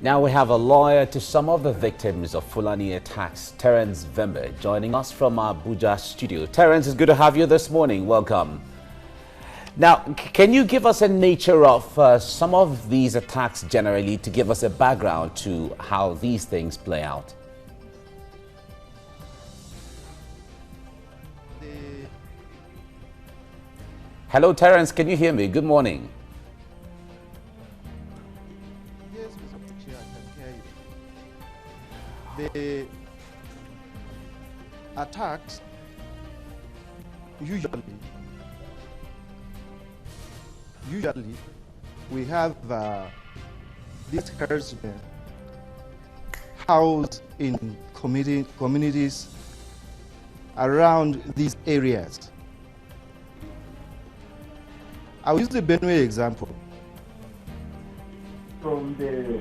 Now we have a lawyer to some of the victims of Fulani attacks, Terence Vembe, joining us from our Abuja studio. Terence, it's good to have you this morning. Welcome. Now, can you give us a nature of some of these attacks generally to give us a background to how these things play out? Hello, Terence, can you hear me? Good morning. Yes, Mr. Chair, I can hear you. The attacks usually we have these herdsmen housed in communities around these areas. I'll use the Benue example. From the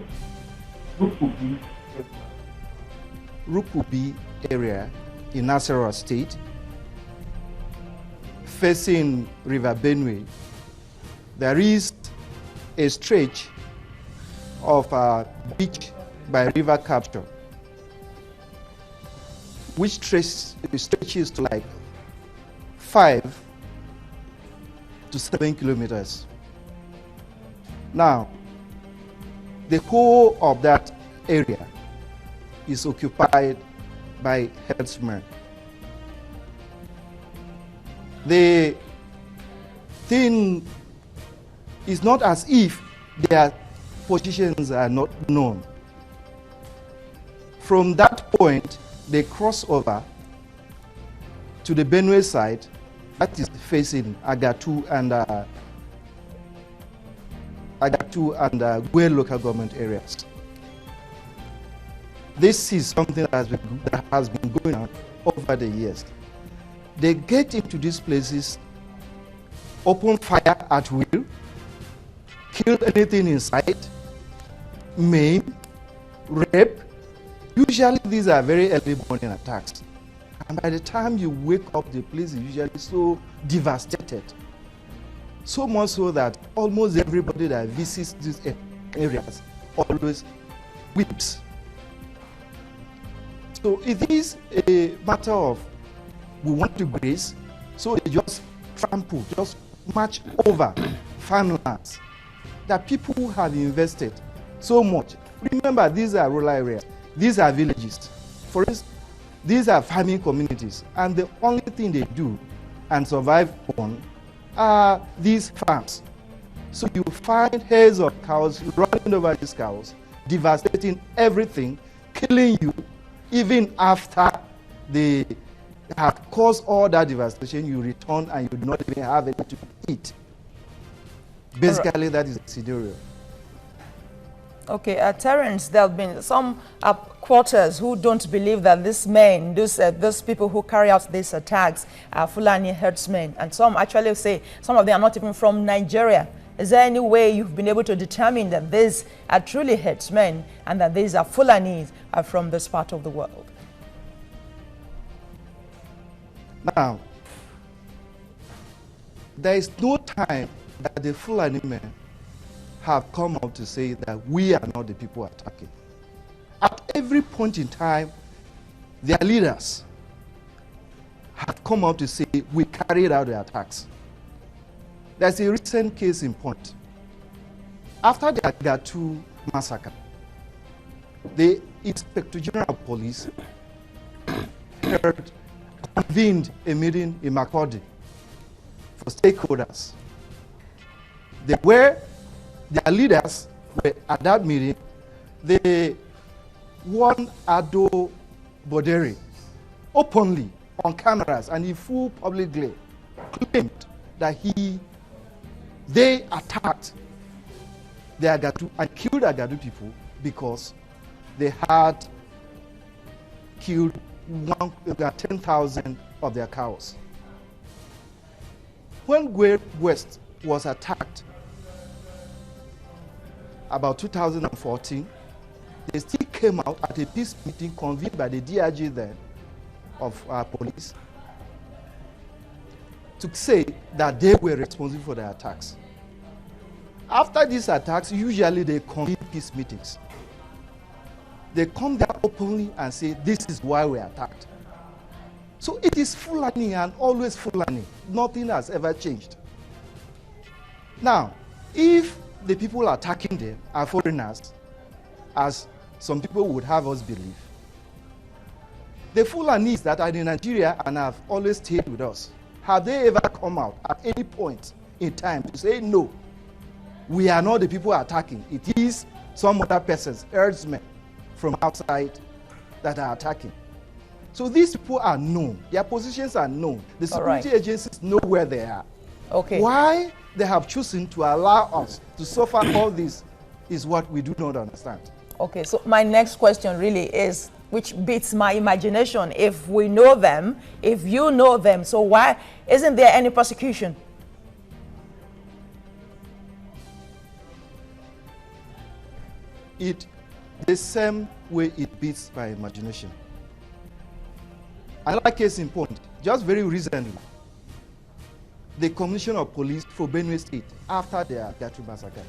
Rukubi area in Nasarawa State, facing River Benue, there is a stretch of beach by river capture, which stretches to like 5 to 7 kilometers. Now, the whole of that area is occupied by herdsmen. The thing is not as if their positions are not known. From that point, they cross over to the Benue side, that is facing Agatu and Gwe local government areas. This is something that has been going on over the years. They get into these places, open fire at will, kill anything in sight, maim, rape. Usually these are very early morning attacks. And by the time you wake up, the place is usually so devastated. So much so that almost everybody that visits these areas always weeps. So it is a matter of we want to graze, so they just trample, just march over farmlands that people have invested so much. Remember, these are rural areas, these are villages. For instance, these are farming communities, and the only thing they do and survive on are these farms. So you find herds of cows running over these cows, devastating everything, killing you, even after they have caused all that devastation. You return and you do not even have anything to eat. Basically, that is the scenario. Okay, Terence, there have been some quarters who don't believe that these men, those people who carry out these attacks are Fulani herdsmen, and some actually say some of them are not even from Nigeria. Is there any way you've been able to determine that these are truly herdsmen and that these are Fulanis from this part of the world? Now, there is no time that the Fulani men have come out to say that we are not the people attacking. At every point in time, their leaders have come out to say we carried out the attacks. There's a recent case in point. After the Agatu massacre, the Inspector General of Police convened a meeting in Makurdi for stakeholders. Their leaders were at that meeting. They warned Ado Boderi openly on cameras and in full public glare, claimed that they attacked the Agatu and killed Agatu people because they had killed 10,000 of their cows. When Gwe West was attacked about 2014, they still came out at a peace meeting convened by the DRG then of police to say that they were responsible for the attacks. After these attacks, usually they convene peace meetings. they come there openly and say, this is why we attacked. So it is Fulani and always Fulani. Nothing has ever changed. Now, if the people attacking them are foreigners, as some people would have us believe, the Fulanis that are in Nigeria and have always stayed with us, have they ever come out at any point in time to say, no, we are not the people attacking, it is some other persons, herdsmen from outside that are attacking? So these people are known, their positions are known, the security agencies know where they are. Okay. Why they have chosen to allow us to suffer all this is what we do not understand. Okay, so my next question really is, which beats my imagination, if we know them, if you know them, so why isn't there any prosecution? The same way it beats my imagination. Another case in point, just very recently, the Commissioner of Police for Benue State, after the Agatu massacre,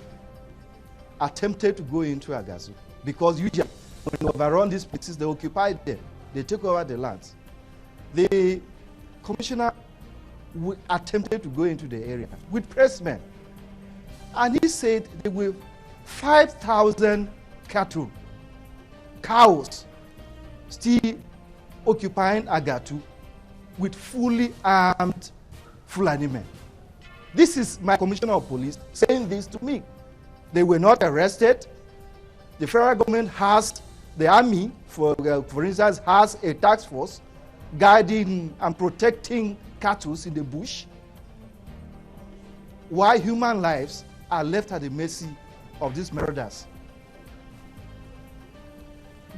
attempted to go into Agasu because usually when they overrun these places, they occupy them, they take over the lands. The Commissioner attempted to go into the area with pressmen, and he said there were 5,000 cattle, cows, still occupying Agatu with fully armed Fulani men. This is my Commissioner of Police saying this to me. They were not arrested. The federal government has, the army, for instance, has a task force guiding and protecting cattle in the bush, while human lives are left at the mercy of these marauders.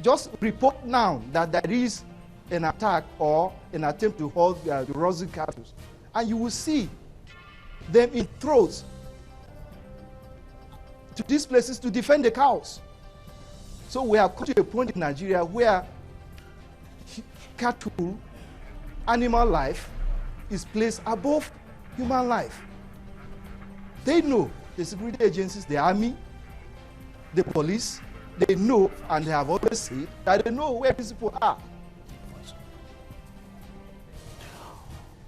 Just report now that there is an attack or an attempt to hold the rosy cattle, and you will see them in throats to these places to defend the cows. So we have come to a point in Nigeria where cattle, animal life, is placed above human life. They know, the security agencies, the army, the police, they know, and they have always said that they know where these people are.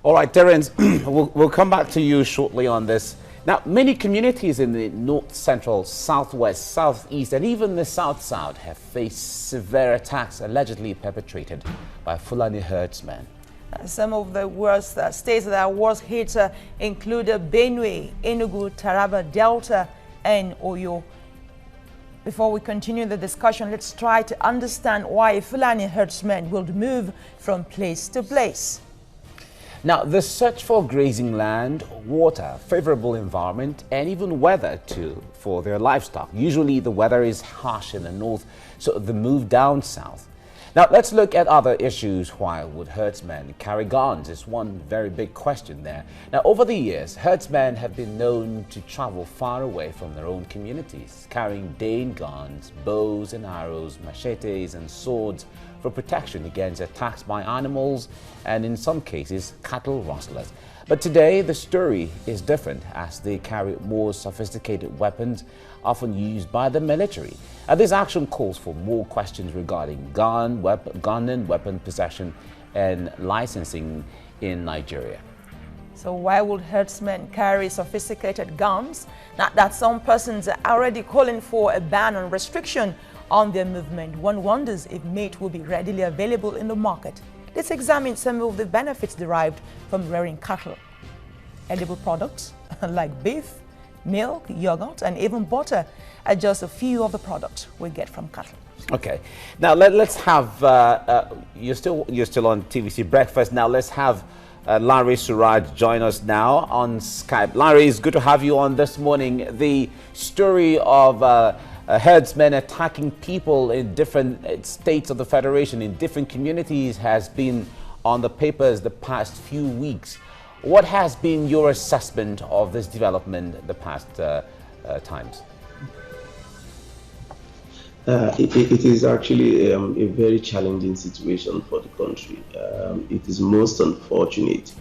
All right, Terence, we'll come back to you shortly on this. Now, many communities in the north, central, southwest, southeast, and even the south-south have faced severe attacks allegedly perpetrated by Fulani herdsmen. Some of the worst states that are worst hit include Benue, Enugu, Taraba, Delta, and Oyo. Before we continue the discussion, let's try to understand why Fulani herdsmen will move from place to place. Now, the search for grazing land, water, favorable environment, and even weather for their livestock. Usually the weather is harsh in the north, so the move down south. Now, let's look at other issues. Why would herdsmen carry guns? Is one very big question there. Now, over the years, herdsmen have been known to travel far away from their own communities, carrying Dane guns, bows and arrows, machetes and swords for protection against attacks by animals and, in some cases, cattle rustlers. But today, the story is different as they carry more sophisticated weapons, often used by the military. This action calls for more questions regarding gun and weapon possession and licensing in Nigeria. So why would herdsmen carry sophisticated guns? Not that some persons are already calling for a ban and restriction on their movement. One wonders if meat will be readily available in the market. Let's examine some of the benefits derived from rearing cattle. Edible products like beef, milk, yogurt, and even butter are just a few of the products we get from cattle. Okay, now let's have, you're still on TVC Breakfast. Now let's have Lara Suraj join us now on Skype. Lara, it's good to have you on this morning. The story of herdsmen attacking people in different states of the Federation, in different communities, has been on the papers the past few weeks. What has been your assessment of this development the past times? It is actually a very challenging situation for the country. It is most unfortunate.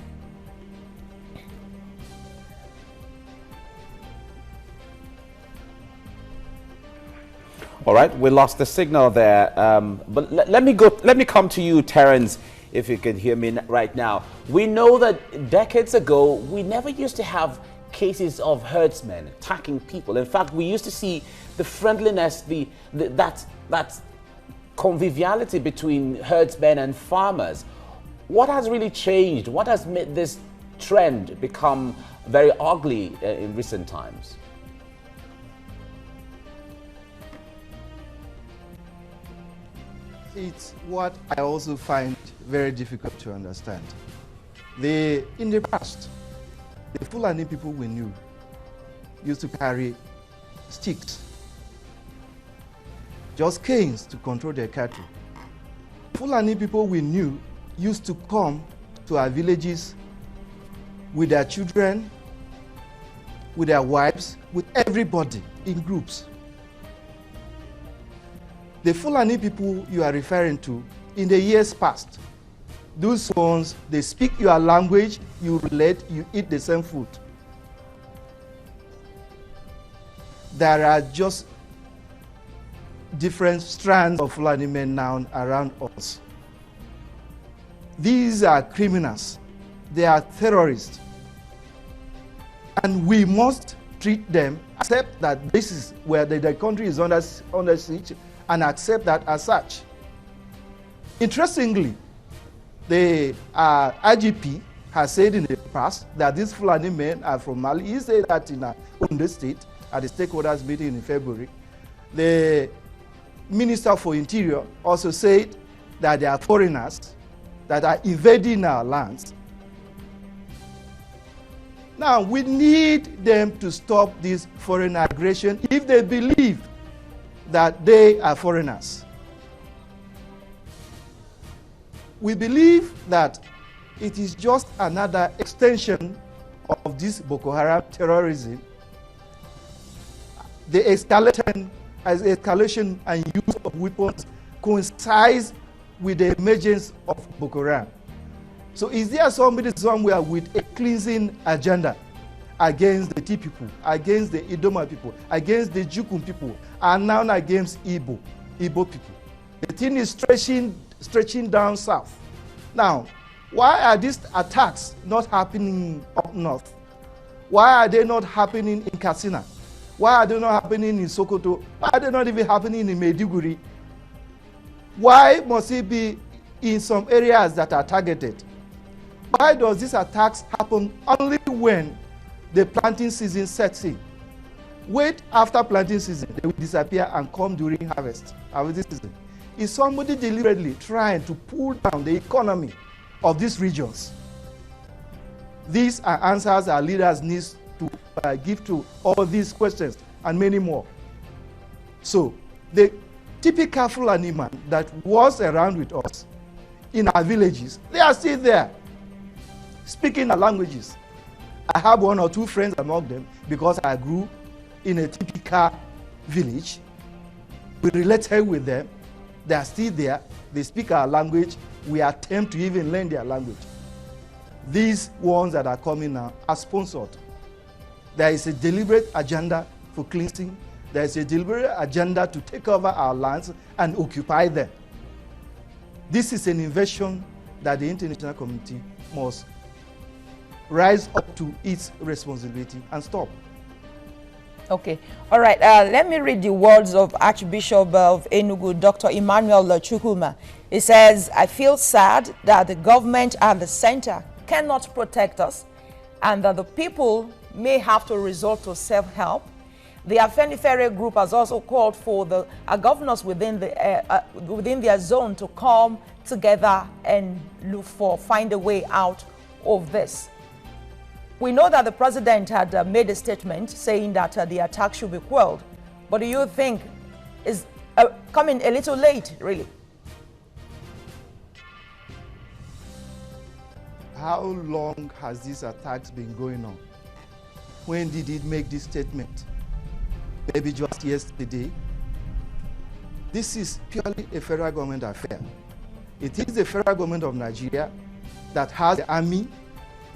All right, we lost the signal there. But let me come to you, Terence, if you can hear me right now. We know that decades ago, we never used to have cases of herdsmen attacking people. In fact, we used to see the friendliness, that conviviality between herdsmen and farmers. What has really changed? What has made this trend become very ugly in recent times? It's what I also find very difficult to understand. In the past, the Fulani people we knew used to carry sticks, just canes to control their cattle. Fulani people we knew used to come to our villages with their children, with their wives, with everybody in groups. The Fulani people you are referring to, in the years past, those ones, they speak your language, you relate, you eat the same food. There are just different strands of Fulani men now around us. These are criminals. They are terrorists. And we must treat them, accept that this is where the country is under siege, and accept that as such. Interestingly, the IGP has said in the past that these Fulani men are from Mali. He said that in Ondo State at the stakeholders meeting in February. The Minister for Interior also said that they are foreigners that are invading our lands. Now, we need them to stop this foreign aggression if they believe that they are foreigners. We believe that it is just another extension of this Boko Haram terrorism. The escalation and use of weapons coincides with the emergence of Boko Haram. So is there somebody somewhere with a cleansing agenda against the T people, against the Idoma people, against the Jukun people, and now against Igbo people? The thing is stretching down south. Now, why are these attacks not happening up north? Why are they not happening in Katsina? Why are they not happening in Sokoto? Why are they not even happening in Maiduguri? Why must it be in some areas that are targeted? Why does these attacks happen only when the planting season sets in? Wait after planting season, they will disappear and come during harvest season. Is somebody deliberately trying to pull down the economy of these regions? These are answers our leaders need to give to all these questions and many more. So, the typical Fulani man that was around with us in our villages, they are still there, speaking our languages. I have one or two friends among them because I grew in a typical village. We related with them. They are still there. They speak our language. We attempt to even learn their language. These ones that are coming now are sponsored. There is a deliberate agenda for cleansing. There is a deliberate agenda to take over our lands and occupy them. This is an invasion that the international community must rise up to its responsibility and stop. Okay. All right. Let me read the words of Archbishop of Enugu, Dr. Emmanuel Achokuma. He says, I feel sad that the government at the center cannot protect us and that the people may have to resort to self-help. The Afenifere group has also called for the governors within their zone to come together and find a way out of this. We know that the president had made a statement saying that the attack should be quelled. But do you think is coming a little late, really? How long has these attacks been going on? When did it make this statement? Maybe just yesterday. This is purely a federal government affair. It is the federal government of Nigeria that has the army.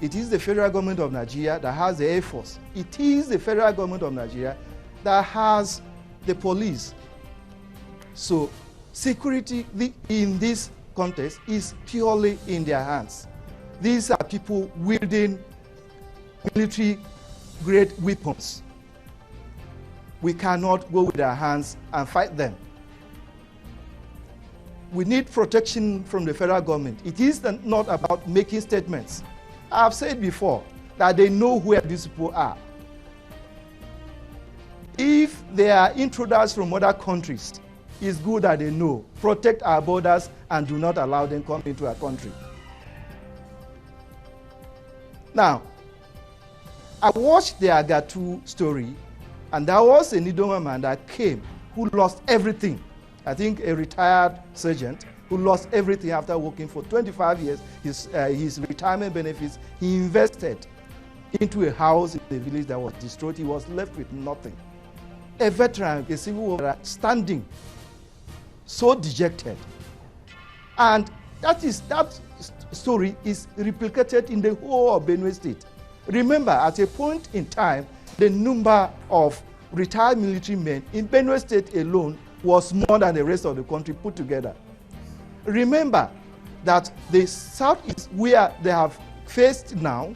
It is the federal government of Nigeria that has the Air Force. It is the federal government of Nigeria that has the police. So security in this context is purely in their hands. These are people wielding military-grade weapons. We cannot go with our hands and fight them. We need protection from the federal government. It is not about making statements. I've said before that they know where these people are. If they are intruders from other countries, it's good that they know. Protect our borders and do not allow them come into our country. Now, I watched the Agatu story, and there was a Nidoma man that came who lost everything. I think a retired sergeant who lost everything after working for 25 years, his retirement benefits, he invested into a house in the village that was destroyed. He was left with nothing. A veteran, a civil war, standing, so dejected. And that story is replicated in the whole of Benue State. Remember, at a point in time, the number of retired military men in Benue State alone was more than the rest of the country put together. Remember that the South is where they have faced now,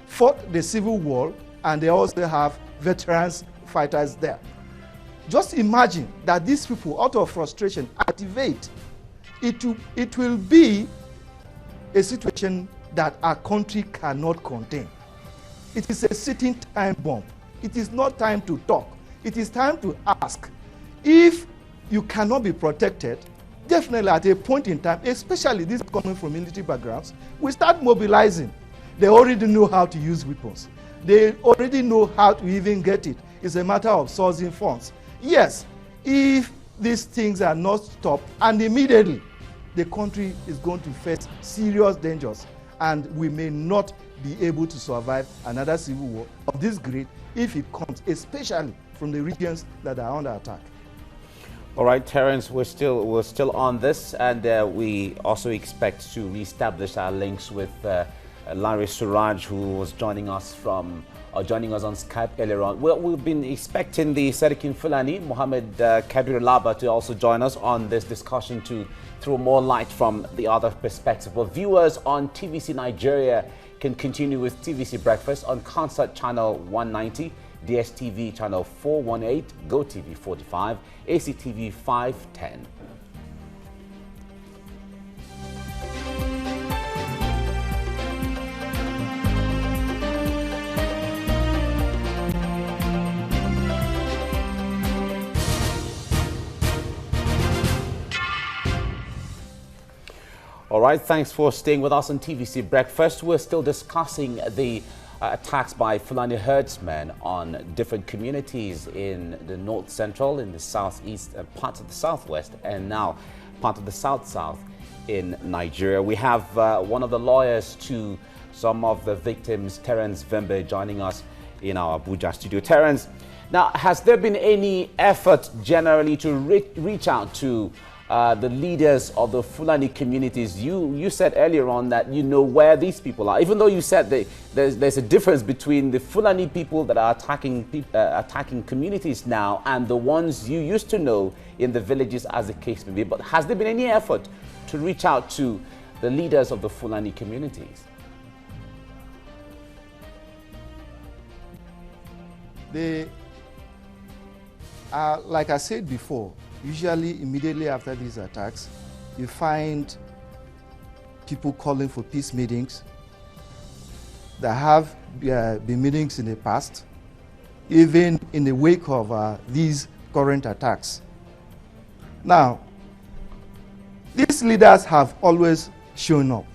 fought the civil war, and they also have veterans fighters there. Just imagine that these people, out of frustration, activate. It will be a situation that our country cannot contain. It is a sitting time bomb. It is not time to talk. It is time to ask. If you cannot be protected, definitely at a point in time, especially these coming from military backgrounds, we start mobilizing. They already know how to use weapons. They already know how to even get it. It's a matter of sourcing funds. Yes, if these things are not stopped, and immediately the country is going to face serious dangers, and we may not be able to survive another civil war of this grade if it comes, especially from the regions that are under attack. All right, Terence, we're still on this, and we also expect to reestablish our links with Lara Suraj, who was joining us on Skype earlier on. Well, we've been expecting the Serikin Fulani, Mohammed Kabir Laba, to also join us on this discussion to throw more light from the other perspective. But viewers on TVC Nigeria can continue with TVC Breakfast on Concert Channel 190, DSTV Channel 418, GoTV 45, ACTV 510. All right, thanks for staying with us on TVC Breakfast. We're still discussing the attacks by Fulani herdsmen on different communities in the north central, in the southeast, parts of the southwest, and now part of the south-south in Nigeria. We have one of the lawyers to some of the victims, Terence Vembe, joining us in our Abuja studio. Terence, now, has there been any effort generally to reach out to the leaders of the Fulani communities? You said earlier on that you know where these people are, even though you said there's a difference between the Fulani people that are attacking communities now and the ones you used to know in the villages, as the case may be. But has there been any effort to reach out to the leaders of the Fulani communities? Like I said before, usually immediately after these attacks, you find people calling for peace meetings. There have been meetings in the past, even in the wake of these current attacks. Now, these leaders have always shown up.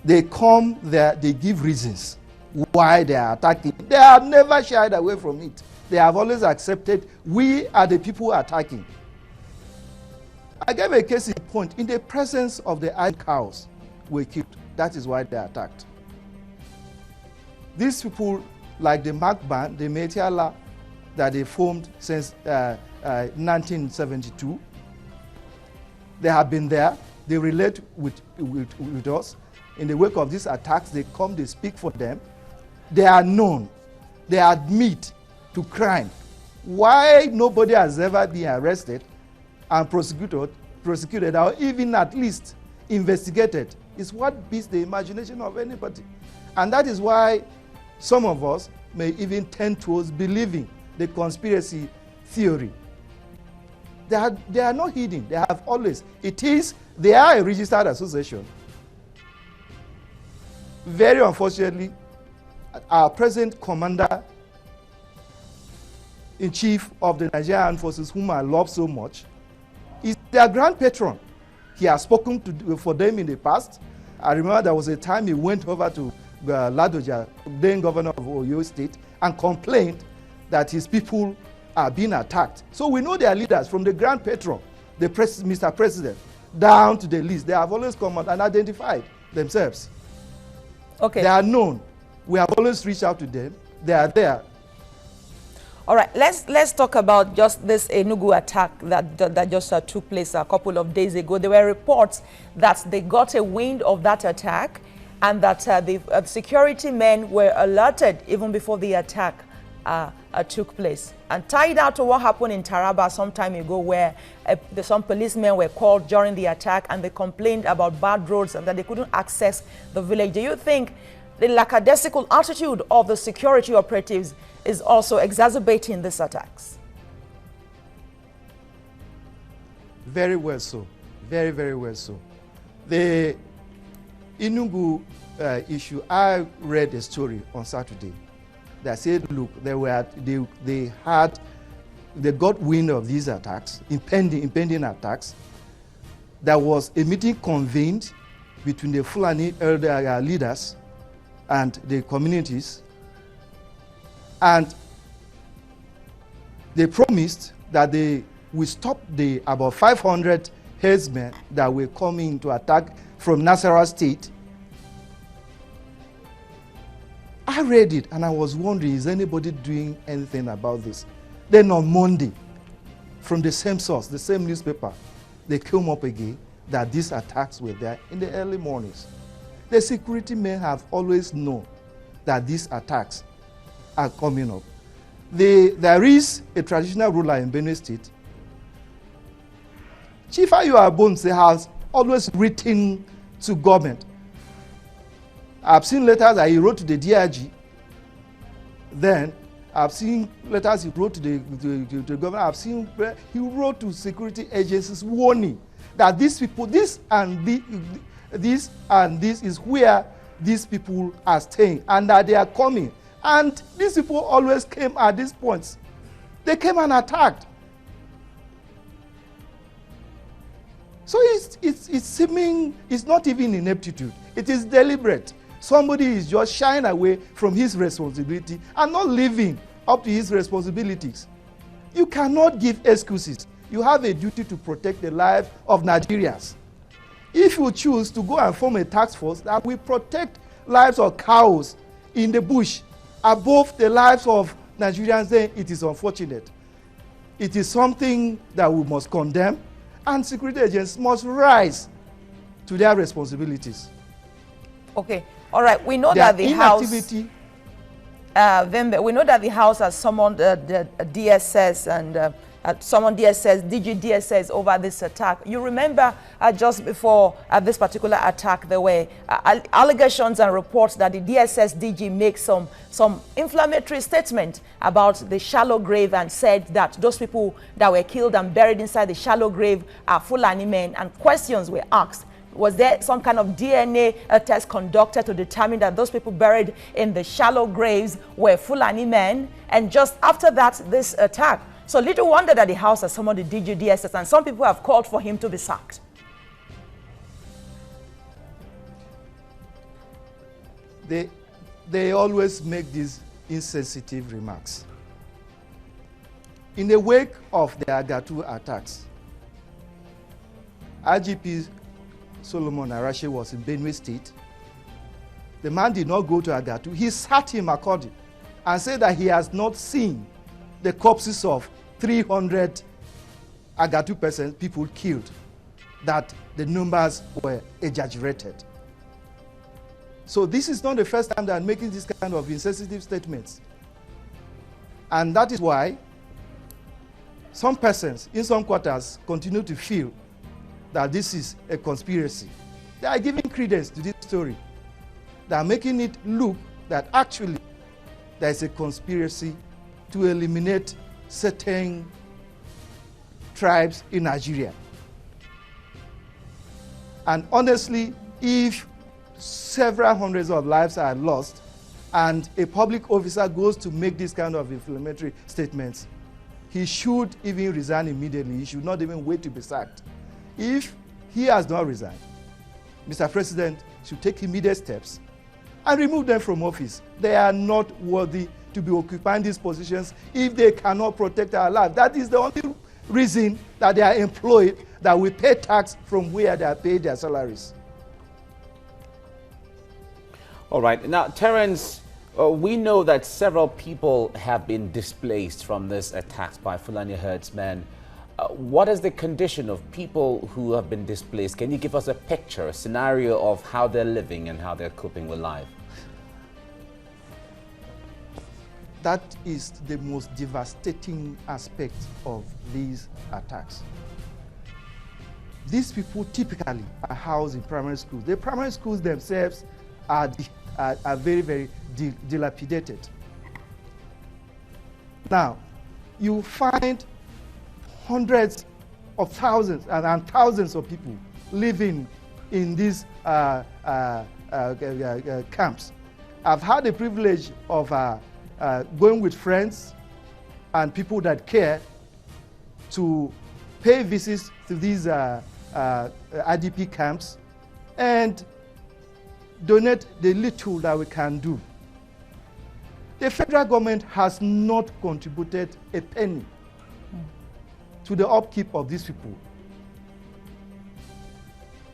They come there, they give reasons why they are attacking. They have never shied away from it. They have always accepted we are the people attacking. I gave a case in point. In the presence of the idle cows were killed. That is why they attacked. These people, like the Magban, the Metiala, that they formed since 1972, they have been there. They relate with us. In the wake of these attacks, they come, they speak for them. They are known. They admit to crime Why nobody has ever been arrested and prosecuted or even at least investigated is what beats the imagination of anybody. And that is why some of us may even tend towards believing the conspiracy theory. They are not hidden. They have always. They are a registered association. Very unfortunately, our present commander-in-chief of the Nigerian Armed Forces, whom I love so much, is their grand patron. He has spoken for them in the past. I remember there was a time he went over to Ladoja, then governor of Oyo State, and complained that his people are being attacked. So we know their leaders, from the grand patron, Mr. President, down to the least. They have always come out and identified themselves. Okay. They are known. We have always reached out to them. They are there. All right, let's talk about just this Enugu attack that just took place a couple of days ago. There were reports that they got a wind of that attack and that the security men were alerted even before the attack took place. And tied out to what happened in Taraba some time ago, where some policemen were called during the attack and they complained about bad roads and that they couldn't access the village. Do you think the lackadaisical attitude of the security operatives is also exacerbating these attacks? Very well so. Very, very well so. The Enugu issue, I read a story on Saturday that said, look, they got wind of these attacks, impending attacks. There was a meeting convened between the Fulani elder leaders and the communities, and they promised that they will stop the about 500 herdsmen that were coming to attack from Nasarawa State. I read it and I was wondering, is anybody doing anything about this? Then on Monday, from the same source, the same newspaper, they came up again that these attacks were there in the early mornings. The security men have always known that these attacks are coming up. There is a traditional ruler in Benue State. Chief Ayo Abonse has always written to government. I've seen letters that he wrote to the DRG. Then I've seen letters he wrote to the government. I've seen he wrote to security agencies warning that these people, this and this is where these people are staying and that they are coming. And these people always came at these points. They came and attacked. So it's seeming, it's not even ineptitude. It is deliberate. Somebody is just shying away from his responsibility and not living up to his responsibilities. You cannot give excuses. You have a duty to protect the lives of Nigerians. If you choose to go and form a task force that will protect lives of cows in the bush above the lives of Nigerians, then it is unfortunate. It is something that we must condemn, and security agents must rise to their responsibilities. Okay, all right. We know that the House, Vembe, we know that the House has summoned the DSS and summoned DSS, DG DSS over this attack. You remember just before this particular attack, there were allegations and reports that the DSS DG made some inflammatory statement about the shallow grave and said that those people that were killed and buried inside the shallow grave are Fulani men, and questions were asked. Was there some kind of DNA test conducted to determine that those people buried in the shallow graves were Fulani men? And just after that, this attack. So little wonder that the House has summoned the DG DSS, and some people have called for him to be sacked. They always make these insensitive remarks. In the wake of the Agatu attacks, IGP Solomon Arashi was in Benue State. The man did not go to Agatu. He sat him according and said that he has not seen the corpses of 300 Agatu people killed, that the numbers were exaggerated. So this is not the first time they are making this kind of insensitive statements. And that is why some persons in some quarters continue to feel that this is a conspiracy. They are giving credence to this story. They are making it look that actually there is a conspiracy to eliminate certain tribes in Nigeria. And honestly, if several hundreds of lives are lost and a public officer goes to make this kind of inflammatory statements, he should even resign immediately. He should not even wait to be sacked. If he has not resigned, Mr. President should take immediate steps and remove them from office. They are not worthy to be occupying these positions if they cannot protect our lives. That is the only reason that they are employed, that we pay tax from where they are paid their salaries. All right. Now, Terence, we know that several people have been displaced from this attacks by Fulani herdsmen. What is the condition of people who have been displaced? Can you give us a picture, a scenario of how they're living and how they're coping with life? That is the most devastating aspect of these attacks. These people typically are housed in primary schools. The primary schools themselves are very, very dilapidated. Now, you find hundreds of thousands and thousands of people living in these camps. I've had the privilege of going with friends and people that care to pay visits to these IDP camps and donate the little that we can do. The federal government has not contributed a penny to the upkeep of these people.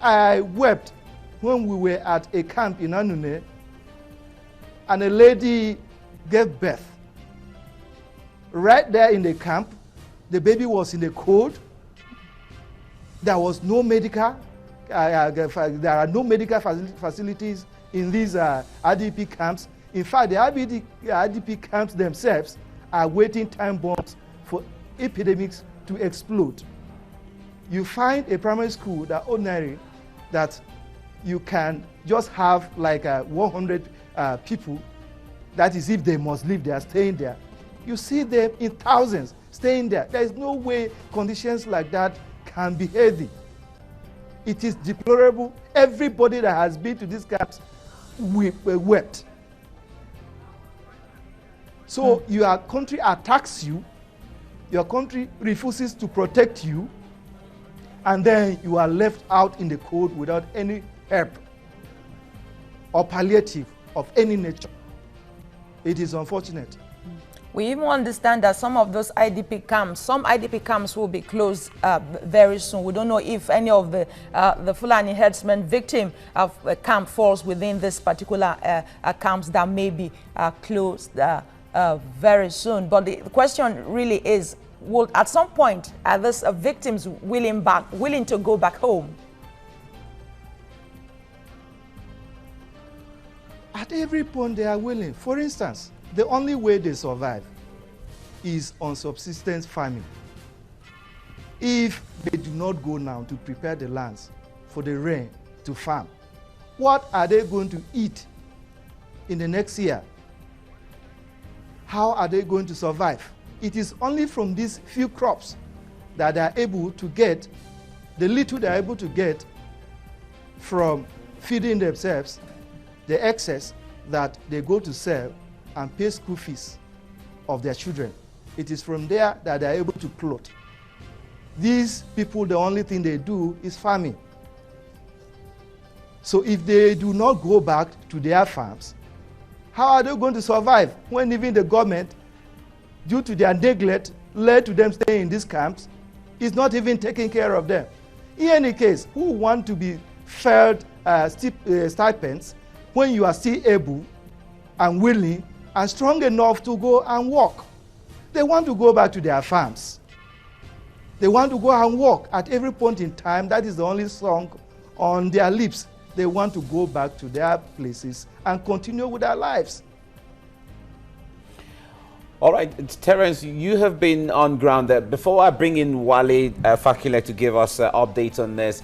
I wept when we were at a camp in Anune and a lady gave birth. Right there in the camp, the baby was in the cold. There was no medical, there are no medical facilities in these IDP camps. In fact, the IDP camps themselves are waiting time bombs for epidemics to explode. You find a primary school that ordinary that you can just have like 100 people. That is if they must live there, staying there. You see them in thousands staying there. There is no way conditions like that can be healthy. It is deplorable. Everybody that has been to these camps wept. So your country attacks you, your country refuses to protect you, and then you are left out in the cold without any help or palliative of any nature. It is unfortunate. We even understand that some of those IDP camps will be closed very soon. We don't know if any of the Fulani herdsmen victim of a camp falls within this particular camps that may be closed very soon. But the question really is, will at some point are these victims willing to go back home? At every point they are willing. For instance, the only way they survive is on subsistence farming. If they do not go now to prepare the lands for the rain to farm, what are they going to eat in the next year? How are they going to survive? It is only from these few crops that they are able to get, the little they are able to get from feeding themselves, the excess that they go to sell and pay school fees of their children. It is from there that they are able to clothe. These people, the only thing they do is farming. So if they do not go back to their farms, how are they going to survive when even the government, due to their neglect, led to them staying in these camps, is not even taking care of them? In any case, who want to be fed stipends when you are still able and willing and strong enough to go and work? They want to go back to their farms. They want to go and work at every point in time. That is the only song on their lips. They want to go back to their places and continue with their lives. All right, Terence, you have been on ground there. Before I bring in Wale Fakile to give us updates on this,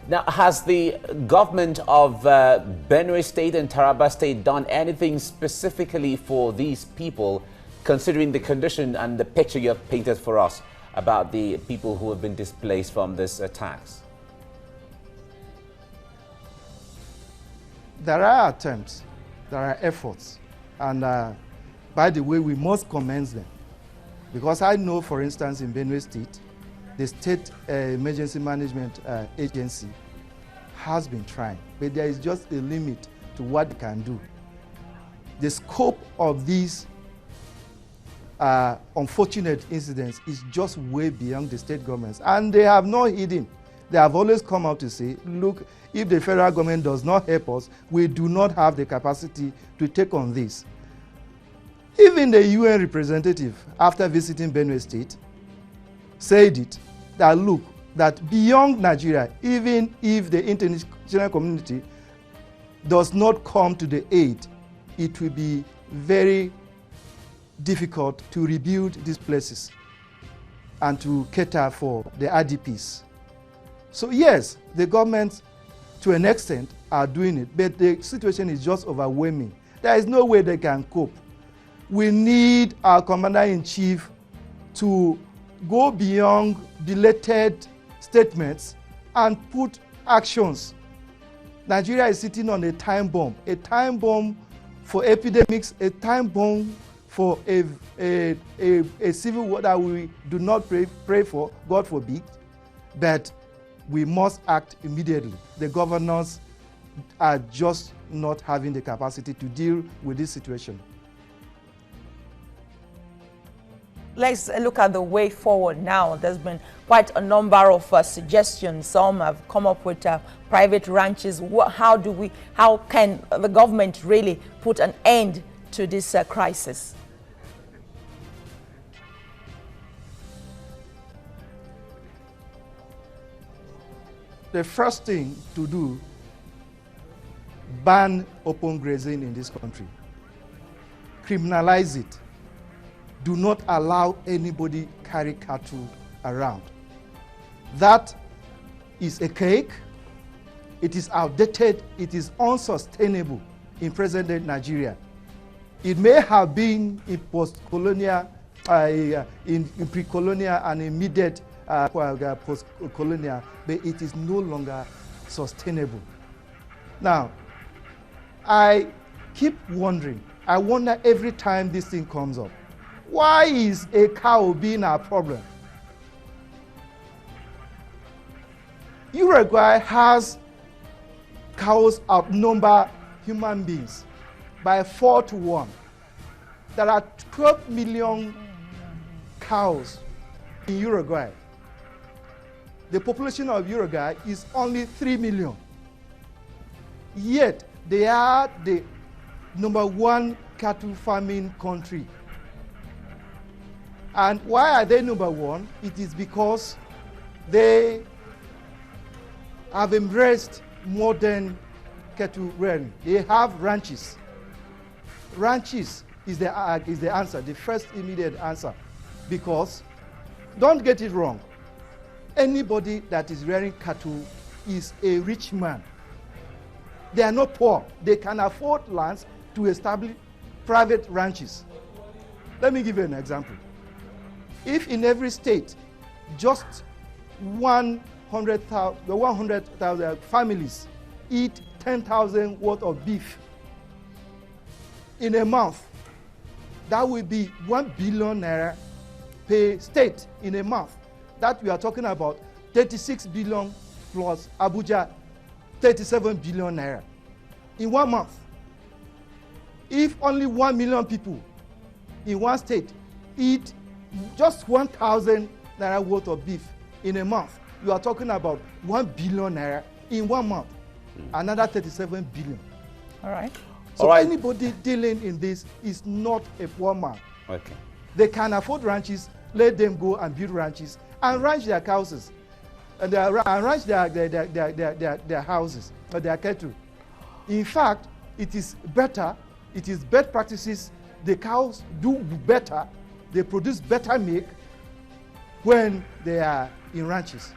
now, has the government of Benue State and Taraba State done anything specifically for these people, considering the condition and the picture you have painted for us about the people who have been displaced from this attacks? There are attempts, there are efforts, and by the way, we must commend them. Because I know, for instance, in Benue State, the State Emergency Management Agency has been trying, but there is just a limit to what they can do. The scope of these unfortunate incidents is just way beyond the state governments, and they have not hidden. They have always come out to say, look, if the federal government does not help us, we do not have the capacity to take on this. Even the UN representative, after visiting Benue State, said it, that look, that beyond Nigeria, even if the international community does not come to the aid, it will be very difficult to rebuild these places and to cater for the IDPs. So yes, the governments, to an extent, are doing it, but the situation is just overwhelming. There is no way they can cope. We need our commander-in-chief to go beyond belated statements and put actions. Nigeria is sitting on a time bomb for epidemics, a time bomb for a civil war that we do not pray for, God forbid, but we must act immediately. The governors are just not having the capacity to deal with this situation. Let's look at the way forward now. There's been quite a number of suggestions. Some have come up with private ranches. How can the government really put an end to this crisis? The first thing to do, ban open grazing in this country. Criminalize it. Do not allow anybody carry cattle around. That is a cake. It is outdated. It is unsustainable in present-day Nigeria. It may have been in post-colonial, in pre-colonial and immediate post-colonial, but it is no longer sustainable. Now, I keep wondering, I wonder every time this thing comes up, why is a cow being our problem? Uruguay has cows outnumber human beings by 4 to 1. There are 12 million cows in Uruguay. The population of Uruguay is only 3 million. Yet, they are the #1 cattle farming country. And why are they #1? It is because they have embraced modern cattle rearing. They have ranches. Ranches is the answer, the first immediate answer. Because, don't get it wrong, anybody that is rearing cattle is a rich man. They are not poor. They can afford lands to establish private ranches. Let me give you an example. If in every state, just 100,000 families eat 10,000 worth of beef in a month, that will be 1 billion naira per state in a month. That we are talking about 36 billion plus Abuja, 37 billion naira in 1 month. If only 1 million people in one state eat just 1,000 naira worth of beef in a month, you are talking about 1 billion naira in 1 month, another 37 billion. All right. So anybody dealing in this is not a poor man. Okay. They can afford ranches, let them go and build ranches and ranch their cows and ranch their houses or their cattle. In fact, it is better, it is best practices, the cows do better they produce better milk when they are in ranches.